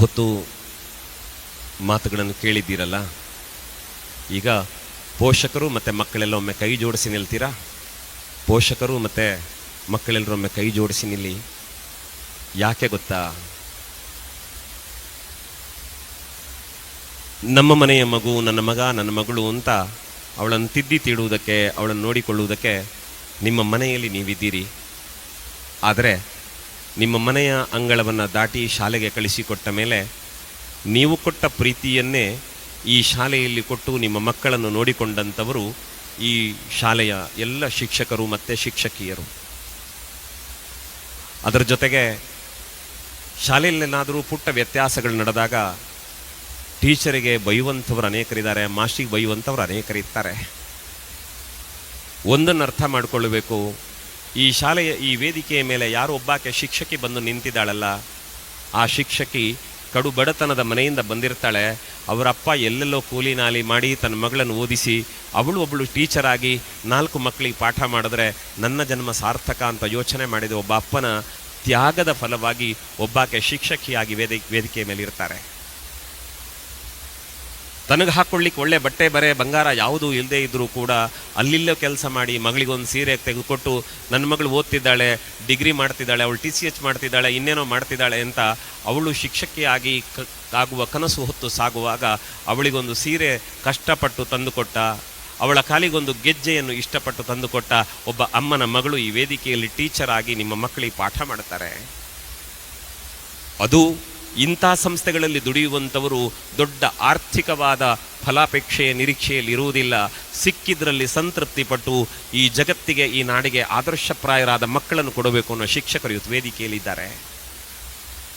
ಹೊತ್ತು ಮಾತುಗಳನ್ನು ಕೇಳಿದ್ದೀರಲ್ಲ. ಈಗ ಪೋಷಕರು ಮತ್ತು ಮಕ್ಕಳೆಲ್ಲ ಒಮ್ಮೆ ಕೈ ಜೋಡಿಸಿ ನಿಲ್ತೀರಾ? ಪೋಷಕರು ಮತ್ತು ಮಕ್ಕಳೆಲ್ಲರೊಮ್ಮೆ ಕೈ ಜೋಡಿಸಿ ನಿಲ್ಲಿ. ಯಾಕೆ ಗೊತ್ತಾ? ನಮ್ಮ ಮನೆಯ ಮಗು, ನನ್ನ ಮಗ, ನನ್ನ ಮಗಳು ಅಂತ ಅವಳನ್ನು ತಿದ್ದಿ ತೀಡುವುದಕ್ಕೆ, ಅವಳನ್ನು ನೋಡಿಕೊಳ್ಳುವುದಕ್ಕೆ ನಿಮ್ಮ ಮನೆಯಲ್ಲಿ ನೀವಿದ್ದೀರಿ. ಆದರೆ ನಿಮ್ಮ ಮನೆಯ ಅಂಗಳವನ್ನು ದಾಟಿ ಶಾಲೆಗೆ ಕಳಿಸಿಕೊಟ್ಟ ಮೇಲೆ ನೀವು ಕೊಟ್ಟ ಪ್ರೀತಿಯನ್ನೇ ಈ ಶಾಲೆಯಲ್ಲಿ ಕೊಟ್ಟು ನಿಮ್ಮ ಮಕ್ಕಳನ್ನು ನೋಡಿಕೊಂಡಂಥವರು ಈ ಶಾಲೆಯ ಎಲ್ಲ ಶಿಕ್ಷಕರು ಮತ್ತು ಶಿಕ್ಷಕಿಯರು. ಅದರ ಜೊತೆಗೆ ಶಾಲೆಯಲ್ಲೇನಾದರೂ ಪುಟ್ಟ ವ್ಯತ್ಯಾಸಗಳು ನಡೆದಾಗ ಟೀಚರಿಗೆ ಬೈಯುವಂಥವ್ರು ಅನೇಕರಿದ್ದಾರೆ, ಮಾಸ್ಟಿಗೆ ಬೈಯುವಂಥವ್ರು ಅನೇಕರಿರ್ತಾರೆ. ಒಂದನ್ನು ಅರ್ಥ ಮಾಡಿಕೊಳ್ಳಬೇಕು, ಈ ಶಾಲೆಯ ಈ ವೇದಿಕೆಯ ಮೇಲೆ ಯಾರು ಒಬ್ಬಾಕೆ ಶಿಕ್ಷಕಿ ಬಂದು ನಿಂತಿದ್ದಾಳಲ್ಲ, ಆ ಶಿಕ್ಷಕಿ ಕಡು ಬಡತನದ ಮನೆಯಿಂದ ಬಂದಿರ್ತಾಳೆ. ಅವರಪ್ಪ ಎಲ್ಲೆಲ್ಲೋ ಕೂಲಿ ನಾಲಿ ಮಾಡಿ ತನ್ನ ಮಗಳನ್ನು ಓದಿಸಿ ಒಬ್ಬಳು ಟೀಚರ್ ಆಗಿ 4 ಮಕ್ಕಳಿಗೆ ಪಾಠ ಮಾಡಿದ್ರೆ ನನ್ನ ಜನ್ಮ ಸಾರ್ಥಕ ಅಂತ ಯೋಚನೆ ಮಾಡಿದ ಒಬ್ಬ ಅಪ್ಪನ ತ್ಯಾಗದ ಫಲವಾಗಿ ಒಬ್ಬಾಕೆ ಶಿಕ್ಷಕಿಯಾಗಿ ವೇದಿಕೆಯ ಮೇಲೆ ಇರ್ತಾರೆ. ತನಗೆ ಹಾಕ್ಕೊಳ್ಳಿಕ್ಕೆ ಒಳ್ಳೆ ಬಟ್ಟೆ ಬರೆ ಬಂಗಾರ ಯಾವುದೂ ಇಲ್ಲದೆ ಇದ್ದರೂ ಕೂಡ ಅಲ್ಲಿಲ್ಲೋ ಕೆಲಸ ಮಾಡಿ ಮಗಳಿಗೊಂದು ಸೀರೆ ತೆಗೆದುಕೊಟ್ಟು ನನ್ನ ಮಗಳು ಓದ್ತಿದ್ದಾಳೆ, ಡಿಗ್ರಿ ಮಾಡ್ತಿದ್ದಾಳೆ, ಅವಳು TCH ಮಾಡ್ತಿದ್ದಾಳೆ, ಇನ್ನೇನೋ ಮಾಡ್ತಿದ್ದಾಳೆ ಅಂತ ಅವಳು ಶಿಕ್ಷಕಿಯಾಗಿ ಆಗುವ ಕನಸು ಹೊತ್ತು ಸಾಗುವಾಗ ಅವಳಿಗೊಂದು ಸೀರೆ ಕಷ್ಟಪಟ್ಟು ತಂದುಕೊಟ್ಟ, ಅವಳ ಕಾಲಿಗೊಂದು ಗೆಜ್ಜೆಯನ್ನು ಇಷ್ಟಪಟ್ಟು ತಂದುಕೊಟ್ಟ ಒಬ್ಬ ಅಮ್ಮನ ಮಗಳು ಈ ವೇದಿಕೆಯಲ್ಲಿ ಟೀಚರ್ ಆಗಿ ನಿಮ್ಮ ಮಕ್ಕಳಿಗೆ ಪಾಠ ಮಾಡ್ತಾರೆ. ಅದು ಇಂಥ ಸಂಸ್ಥೆಗಳಲ್ಲಿ ದುಡಿಯುವಂಥವರು ದೊಡ್ಡ ಆರ್ಥಿಕವಾದ ಫಲಾಪೇಕ್ಷೆಯ ನಿರೀಕ್ಷೆಯಲ್ಲಿ ಇರುವುದಿಲ್ಲ. ಸಿಕ್ಕಿದ್ರಲ್ಲಿ ಸಂತೃಪ್ತಿಪಟ್ಟು ಈ ಜಗತ್ತಿಗೆ, ಈ ನಾಡಿಗೆ ಆದರ್ಶಪ್ರಾಯರಾದ ಮಕ್ಕಳನ್ನು ಕೊಡಬೇಕು ಅನ್ನೋ ಶಿಕ್ಷಕರು ಇವತ್ತು ವೇದಿಕೆಯಲ್ಲಿದ್ದಾರೆ.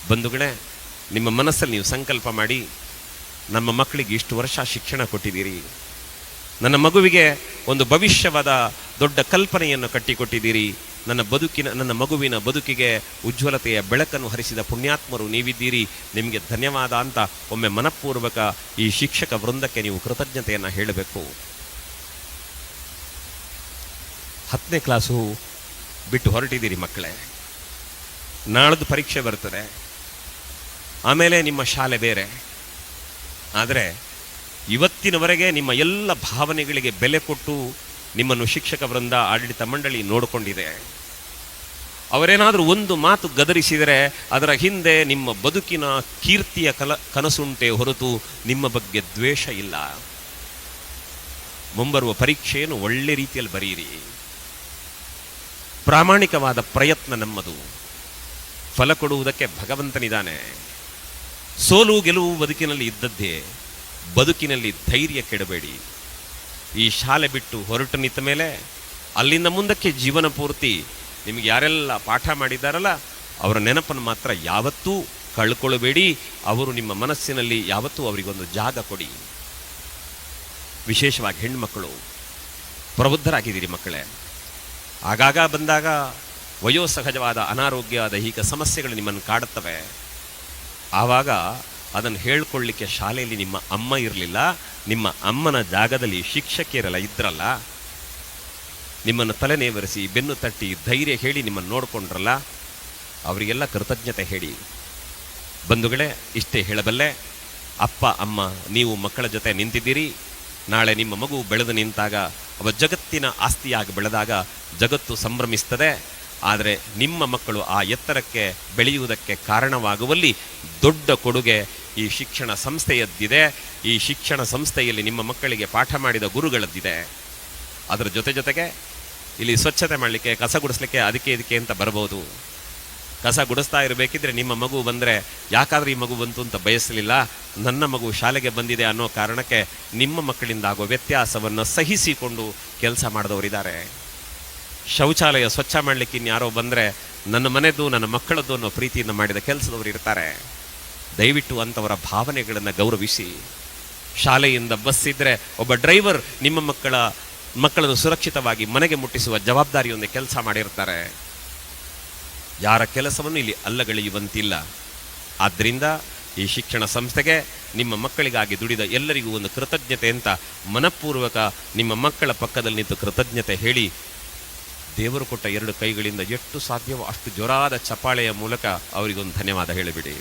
ಬಂಧುಗಳೇ, ನಿಮ್ಮ ಮನಸ್ಸಲ್ಲಿ ನೀವು ಸಂಕಲ್ಪ ಮಾಡಿ, ನಮ್ಮ ಮಕ್ಕಳಿಗೆ ಇಷ್ಟು ವರ್ಷ ಶಿಕ್ಷಣ ಕೊಟ್ಟಿದ್ದೀರಿ, ನನ್ನ ಮಗುವಿಗೆ ಒಂದು ಭವಿಷ್ಯವಾದ ದೊಡ್ಡ ಕಲ್ಪನೆಯನ್ನು ಕಟ್ಟಿಕೊಟ್ಟಿದ್ದೀರಿ, ನನ್ನ ಮಗುವಿನ ಬದುಕಿಗೆ ಉಜ್ವಲತೆಯ ಬೆಳಕನ್ನು ಹರಿಸಿದ ಪುಣ್ಯಾತ್ಮರು ನೀವಿದ್ದೀರಿ, ನಿಮಗೆ ಧನ್ಯವಾದ ಅಂತ ಒಮ್ಮೆ ಮನಪೂರ್ವಕ ಈ ಶಿಕ್ಷಕ ವೃಂದಕ್ಕೆ ನೀವು ಕೃತಜ್ಞತೆಯನ್ನು ಹೇಳಬೇಕು. 10ನೇ ಕ್ಲಾಸು ಬಿಟ್ಟು ಹೊರಟಿದ್ದೀರಿ ಮಕ್ಕಳೇ, ನಾಳದ್ದು ಪರೀಕ್ಷೆ ಬರ್ತದೆ, ಆಮೇಲೆ ನಿಮ್ಮ ಶಾಲೆ ಬೇರೆ. ಆದರೆ ಇವತ್ತಿನವರೆಗೆ ನಿಮ್ಮ ಎಲ್ಲ ಭಾವನೆಗಳಿಗೆ ಬೆಲೆ ಕೊಟ್ಟು ನಿಮ್ಮನ್ನು ಶಿಕ್ಷಕ ವೃಂದ, ಆಡಳಿತ ಮಂಡಳಿ ನೋಡಿಕೊಂಡಿದೆ. ಅವರೇನಾದರೂ ಒಂದು ಮಾತು ಗದರಿಸಿದರೆ ಅದರ ಹಿಂದೆ ನಿಮ್ಮ ಬದುಕಿನ ಕೀರ್ತಿಯ ಕನಸುಂಟೆ ಹೊರತು ನಿಮ್ಮ ಬಗ್ಗೆ ದ್ವೇಷ ಇಲ್ಲ. ಮುಂಬರುವ ಪರೀಕ್ಷೆಯನ್ನು ಒಳ್ಳೆ ರೀತಿಯಲ್ಲಿ ಬರೆಯಿರಿ. ಪ್ರಾಮಾಣಿಕವಾದ ಪ್ರಯತ್ನ ನಮ್ಮದು. ಫಲ ಕೊಡುವುದಕ್ಕೆ ಭಗವಂತನಿದ್ದಾನೆ. ಸೋಲು ಗೆಲುವು ಬದುಕಿನಲ್ಲಿ ಇದ್ದದ್ದೇ. ಬದುಕಿನಲ್ಲಿ ಧೈರ್ಯ ಕೆಡಬೇಡಿ. ಈ ಶಾಲೆ ಬಿಟ್ಟು ಹೊರಟು ನಿಂತ ಮೇಲೆ ಅಲ್ಲಿಂದ ಮುಂದಕ್ಕೆ ಜೀವನ ಪೂರ್ತಿ ನಿಮಗೆ ಯಾರೆಲ್ಲ ಪಾಠ ಮಾಡಿದ್ದಾರಲ್ಲ ಅವರ ನೆನಪನ್ನು ಮಾತ್ರ ಯಾವತ್ತೂ ಕಳ್ಕೊಳ್ಳಬೇಡಿ. ಅವರು ನಿಮ್ಮ ಮನಸ್ಸಿನಲ್ಲಿ ಯಾವತ್ತೂ ಅವರಿಗೊಂದು ಜಾಗ ಕೊಡಿ. ವಿಶೇಷವಾಗಿ ಹೆಣ್ಮಕ್ಕಳು ಪ್ರಬುದ್ಧರಾಗಿದ್ದೀರಿ ಮಕ್ಕಳೇ. ಆಗಾಗ ಬಂದಾಗ ವಯೋಸಹಜವಾದ ಅನಾರೋಗ್ಯ, ದೈಹಿಕ ಸಮಸ್ಯೆಗಳು ನಿಮ್ಮನ್ನು ಕಾಡುತ್ತವೆ. ಆವಾಗ ಅದನ್ನು ಹೇಳ್ಕೊಳ್ಳಿಕ್ಕೆ ಶಾಲೆಯಲ್ಲಿ ನಿಮ್ಮ ಅಮ್ಮ ಇರಲಿಲ್ಲ, ನಿಮ್ಮ ಅಮ್ಮನ ಜಾಗದಲ್ಲಿ ಶಿಕ್ಷಕಿಯರೆಲ್ಲ ಇದ್ರಲ್ಲ, ನಿಮ್ಮನ್ನು ತಲೆನೇವರಿಸಿ ಬೆನ್ನು ತಟ್ಟಿ ಧೈರ್ಯ ಹೇಳಿ ನಿಮ್ಮನ್ನು ನೋಡಿಕೊಂಡ್ರಲ್ಲ, ಅವರಿಗೆಲ್ಲ ಕೃತಜ್ಞತೆ ಹೇಳಿ. ಬಂಧುಗಳೇ, ಇಷ್ಟೇ ಹೇಳಬಲ್ಲೆ. ಅಪ್ಪ ಅಮ್ಮ ನೀವು ಮಕ್ಕಳ ಜೊತೆ ನಿಂತಿದ್ದೀರಿ. ನಾಳೆ ನಿಮ್ಮ ಮಗು ಬೆಳೆದು ನಿಂತಾಗ, ಅವ ಜಗತ್ತಿನ ಆಸ್ತಿಯಾಗಿ ಬೆಳೆದಾಗ ಜಗತ್ತು ಸಂಭ್ರಮಿಸ್ತದೆ. ಆದರೆ ನಿಮ್ಮ ಮಕ್ಕಳು ಆ ಎತ್ತರಕ್ಕೆ ಬೆಳೆಯುವುದಕ್ಕೆ ಕಾರಣವಾಗುವಲ್ಲಿ ದೊಡ್ಡ ಕೊಡುಗೆ ಈ ಶಿಕ್ಷಣ ಸಂಸ್ಥೆಯದ್ದಿದೆ. ಈ ಶಿಕ್ಷಣ ಸಂಸ್ಥೆಯಲ್ಲಿ ನಿಮ್ಮ ಮಕ್ಕಳಿಗೆ ಪಾಠ ಮಾಡಿದ ಗುರುಗಳದ್ದಿದೆ. ಅದರ ಜೊತೆಗೆ ಇಲ್ಲಿ ಸ್ವಚ್ಛತೆ ಮಾಡಲಿಕ್ಕೆ, ಕಸ ಗುಡಿಸ್ಲಿಕ್ಕೆ ಅದಕ್ಕೆ ಇದಕ್ಕೆ ಅಂತ ಬರ್ಬೋದು. ಕಸ ಗುಡಿಸ್ತಾ ಇರಬೇಕಿದ್ರೆ ನಿಮ್ಮ ಮಗು ಬಂದರೆ ಯಾಕಾದ್ರೆ ಈ ಮಗು ಬಂತು ಅಂತ ಬಯಸಲಿಲ್ಲ, ನನ್ನ ಮಗು ಶಾಲೆಗೆ ಬಂದಿದೆ ಅನ್ನೋ ಕಾರಣಕ್ಕೆ ನಿಮ್ಮ ಮಕ್ಕಳಿಂದ ಆಗೋ ವ್ಯತ್ಯಾಸವನ್ನು ಸಹಿಸಿಕೊಂಡು ಕೆಲಸ ಮಾಡಿದವರಿದ್ದಾರೆ. ಶೌಚಾಲಯ ಸ್ವಚ್ಛ ಮಾಡಲಿಕ್ಕೆ ಇನ್ಯಾರೋ ಬಂದರೆ ನನ್ನ ಮನೆದು, ನನ್ನ ಮಕ್ಕಳದ್ದು ಅನ್ನೋ ಪ್ರೀತಿಯಿಂದ ಮಾಡಿದ ಕೆಲಸದವರು ಇರ್ತಾರೆ. ದಯವಿಟ್ಟು ಅಂಥವರ ಭಾವನೆಗಳನ್ನು ಗೌರವಿಸಿ. ಶಾಲೆಯಿಂದ ಬಸ್ ಇದ್ದರೆ ಒಬ್ಬ ಡ್ರೈವರ್ ನಿಮ್ಮ ಮಕ್ಕಳನ್ನು ಸುರಕ್ಷಿತವಾಗಿ ಮನೆಗೆ ಮುಟ್ಟಿಸುವ ಜವಾಬ್ದಾರಿಯೊಂದೇ ಕೆಲಸ ಮಾಡಿರ್ತಾರೆ. ಯಾರ ಕೆಲಸವನ್ನು ಇಲ್ಲಿ ಅಲ್ಲಗಳೆಯುವಂತಿಲ್ಲ. ಆದ್ದರಿಂದ ಈ ಶಿಕ್ಷಣ ಸಂಸ್ಥೆಗೆ, ನಿಮ್ಮ ಮಕ್ಕಳಿಗಾಗಿ ದುಡಿದ ಎಲ್ಲರಿಗೂ ಒಂದು ಕೃತಜ್ಞತೆ ಅಂತ ಮನಪೂರ್ವಕ ನಿಮ್ಮ ಮಕ್ಕಳ ಪಕ್ಕದಲ್ಲಿ ನಿಂತು ಕೃತಜ್ಞತೆ ಹೇಳಿ, ದೇವರು ಕೊಟ್ಟ 2 ಕೈಗಳಿಂದ ಎಷ್ಟು ಸಾಧ್ಯವೋ ಅಷ್ಟು ಜೋರಾದ ಚಪ್ಪಾಳೆಯ ಮೂಲಕ ಅವರಿಗೊಂದು ಧನ್ಯವಾದ ಹೇಳಿಬಿಡಿ.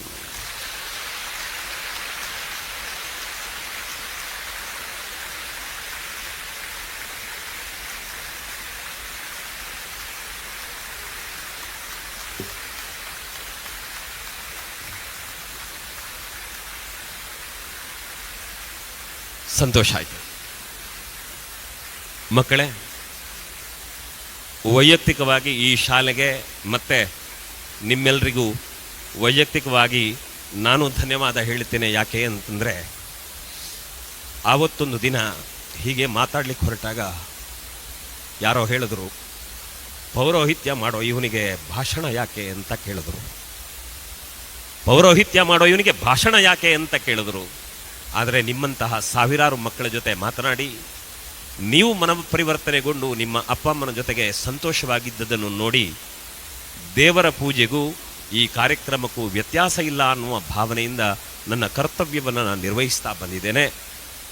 ಸಂತೋಷ ಆಯಿತು. ಮಕ್ಕಳೇ, ವೈಯಕ್ತಿಕವಾಗಿ ಈ ಶಾಲೆಗೆ ಮತ್ತು ನಿಮ್ಮೆಲ್ಲರಿಗೂ ವೈಯಕ್ತಿಕವಾಗಿ ನಾನು ಧನ್ಯವಾದ ಹೇಳ್ತೇನೆ. ಯಾಕೆ ಅಂತಂದರೆ, ಆವತ್ತೊಂದು ದಿನ ಹೀಗೆ ಮಾತಾಡ್ಲಿಕ್ಕೆ ಹೊರಟಾಗ ಯಾರೋ ಹೇಳಿದ್ರು, ಪೌರೋಹಿತ್ಯ ಮಾಡೋ ಇವನಿಗೆ ಭಾಷಣ ಯಾಕೆ ಅಂತ ಕೇಳಿದ್ರು. ಪೌರೋಹಿತ್ಯ ಮಾಡೋ ಇವನಿಗೆ ಭಾಷಣ ಯಾಕೆ ಅಂತ ಕೇಳಿದ್ರು. ಆದರೆ ನಿಮ್ಮಂತಹ ಸಾವಿರಾರು ಮಕ್ಕಳ ಜೊತೆ ಮಾತನಾಡಿ ನೀವು ಮನಪರಿವರ್ತನೆಗೊಂಡು ನಿಮ್ಮ ಅಪ್ಪ ಅಮ್ಮನ ಜೊತೆಗೆ ಸಂತೋಷವಾಗಿದ್ದದನ್ನು ನೋಡಿ ದೇವರ ಪೂಜೆಗೂ ಈ ಕಾರ್ಯಕ್ರಮಕ್ಕೂ ವ್ಯತ್ಯಾಸ ಇಲ್ಲ ಅನ್ನುವ ಭಾವನೆಯಿಂದ ನನ್ನ ಕರ್ತವ್ಯವನ್ನು ನಾನು ನಿರ್ವಹಿಸ್ತಾ ಬಂದಿದ್ದೇನೆ.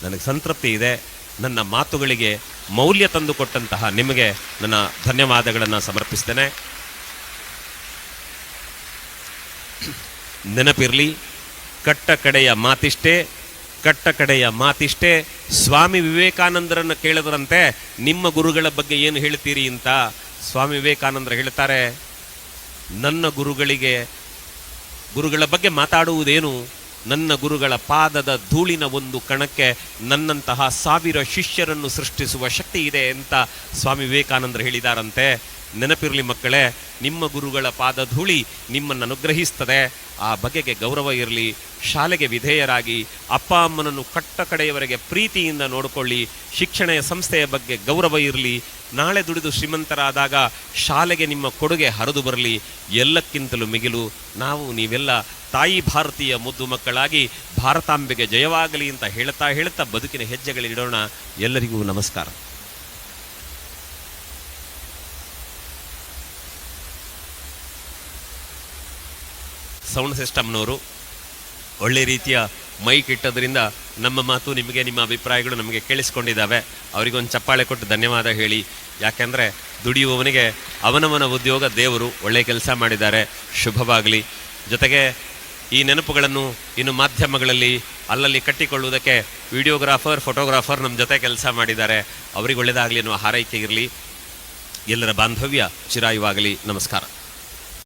ನನಗೆ ಸಂತೃಪ್ತಿ ಇದೆ. ನನ್ನ ಮಾತುಗಳಿಗೆ ಮೌಲ್ಯ ತಂದುಕೊಟ್ಟಂತಹ ನಿಮಗೆ ನನ್ನ ಧನ್ಯವಾದಗಳನ್ನು ಸಮರ್ಪಿಸ್ತೇನೆ. ನೆನಪಿರಲಿ, ಕಟ್ಟ ಕಡೆಯ ಮಾತಿಷ್ಟೇ ಸ್ವಾಮಿ ವಿವೇಕಾನಂದರನ್ನು ಕೇಳಿದ್ರಂತೆ, ನಿಮ್ಮ ಗುರುಗಳ ಬಗ್ಗೆ ಏನು ಹೇಳ್ತೀರಿ ಅಂತ. ಸ್ವಾಮಿ ವಿವೇಕಾನಂದರು ಹೇಳ್ತಾರೆ, ನನ್ನ ಗುರುಗಳ ಬಗ್ಗೆ ಮಾತಾಡುವುದೇನು, ನನ್ನ ಗುರುಗಳ ಪಾದದ ಧೂಳಿನ ಒಂದು ಕಣಕ್ಕೆ ನನ್ನಂತಹ 1000 ಶಿಷ್ಯರನ್ನು ಸೃಷ್ಟಿಸುವ ಶಕ್ತಿ ಇದೆ ಅಂತ ಸ್ವಾಮಿ ವಿವೇಕಾನಂದರು ಹೇಳಿದಾರಂತೆ. ನೆನಪಿರಲಿ ಮಕ್ಕಳೇ, ನಿಮ್ಮ ಗುರುಗಳ ಪಾದ ಧೂಳಿ ನಿಮ್ಮನ್ನು ಅನುಗ್ರಹಿಸ್ತದೆ. ಆ ಬಗೆಗೆ ಗೌರವ ಇರಲಿ. ಶಾಲೆಗೆ ವಿಧೇಯರಾಗಿ ಅಪ್ಪ ಅಮ್ಮನನ್ನು ಕಟ್ಟ ಕಡೆಯವರೆಗೆ ಪ್ರೀತಿಯಿಂದ ನೋಡಿಕೊಳ್ಳಿ. ಶಿಕ್ಷಣ ಸಂಸ್ಥೆಯ ಬಗ್ಗೆ ಗೌರವ ಇರಲಿ. ನಾಳೆ ದುಡಿದು ಶ್ರೀಮಂತರಾದಾಗ ಶಾಲೆಗೆ ನಿಮ್ಮ ಕೊಡುಗೆ ಹರಿದು ಬರಲಿ. ಎಲ್ಲಕ್ಕಿಂತಲೂ ಮಿಗಿಲು ನೀವೆಲ್ಲ ತಾಯಿ ಭಾರತೀಯ ಮುದ್ದು ಮಕ್ಕಳಾಗಿ ಭಾರತಾಂಬೆಗೆ ಜಯವಾಗಲಿ ಅಂತ ಹೇಳ್ತಾ ಬದುಕಿನ ಹೆಜ್ಜೆಗಳಿಡೋಣ. ಎಲ್ಲರಿಗೂ ನಮಸ್ಕಾರ. ಸೌಂಡ್ ಸಿಸ್ಟಮ್ನವರು ಒಳ್ಳೆ ರೀತಿಯ ಮೈಕ್ ಇಟ್ಟದ್ರಿಂದ ನಮ್ಮ ಮಾತು ನಿಮಗೆ, ನಿಮ್ಮ ಅಭಿಪ್ರಾಯಗಳು ನಮಗೆ ಕೇಳಿಸ್ಕೊಂಡಿದ್ದಾವೆ. ಅವರಿಗೊಂದು ಚಪ್ಪಾಳೆ ಕೊಟ್ಟು ಧನ್ಯವಾದ ಹೇಳಿ. ಯಾಕೆಂದರೆ ದುಡಿಯುವವನಿಗೆ ಅವನವನ ಉದ್ಯೋಗ ದೇವರು. ಒಳ್ಳೆಯ ಕೆಲಸ ಮಾಡಿದ್ದಾರೆ, ಶುಭವಾಗಲಿ. ಜೊತೆಗೆ ಈ ನೆನಪುಗಳನ್ನು ಇನ್ನು ಮಾಧ್ಯಮಗಳಲ್ಲಿ ಅಲ್ಲಲ್ಲಿ ಕಟ್ಟಿಕೊಳ್ಳುವುದಕ್ಕೆ ವಿಡಿಯೋಗ್ರಾಫರ್, ಫೋಟೋಗ್ರಾಫರ್ ನಮ್ಮ ಜೊತೆ ಕೆಲಸ ಮಾಡಿದ್ದಾರೆ. ಅವರಿಗೆ ಒಳ್ಳೆಯದಾಗಲಿ ಅನ್ನುವ ಹಾರೈಕೆ ಇರಲಿ. ಎಲ್ಲರ ಬಾಂಧವ್ಯ ಚಿರಾಯುವಾಗಲಿ. ನಮಸ್ಕಾರ.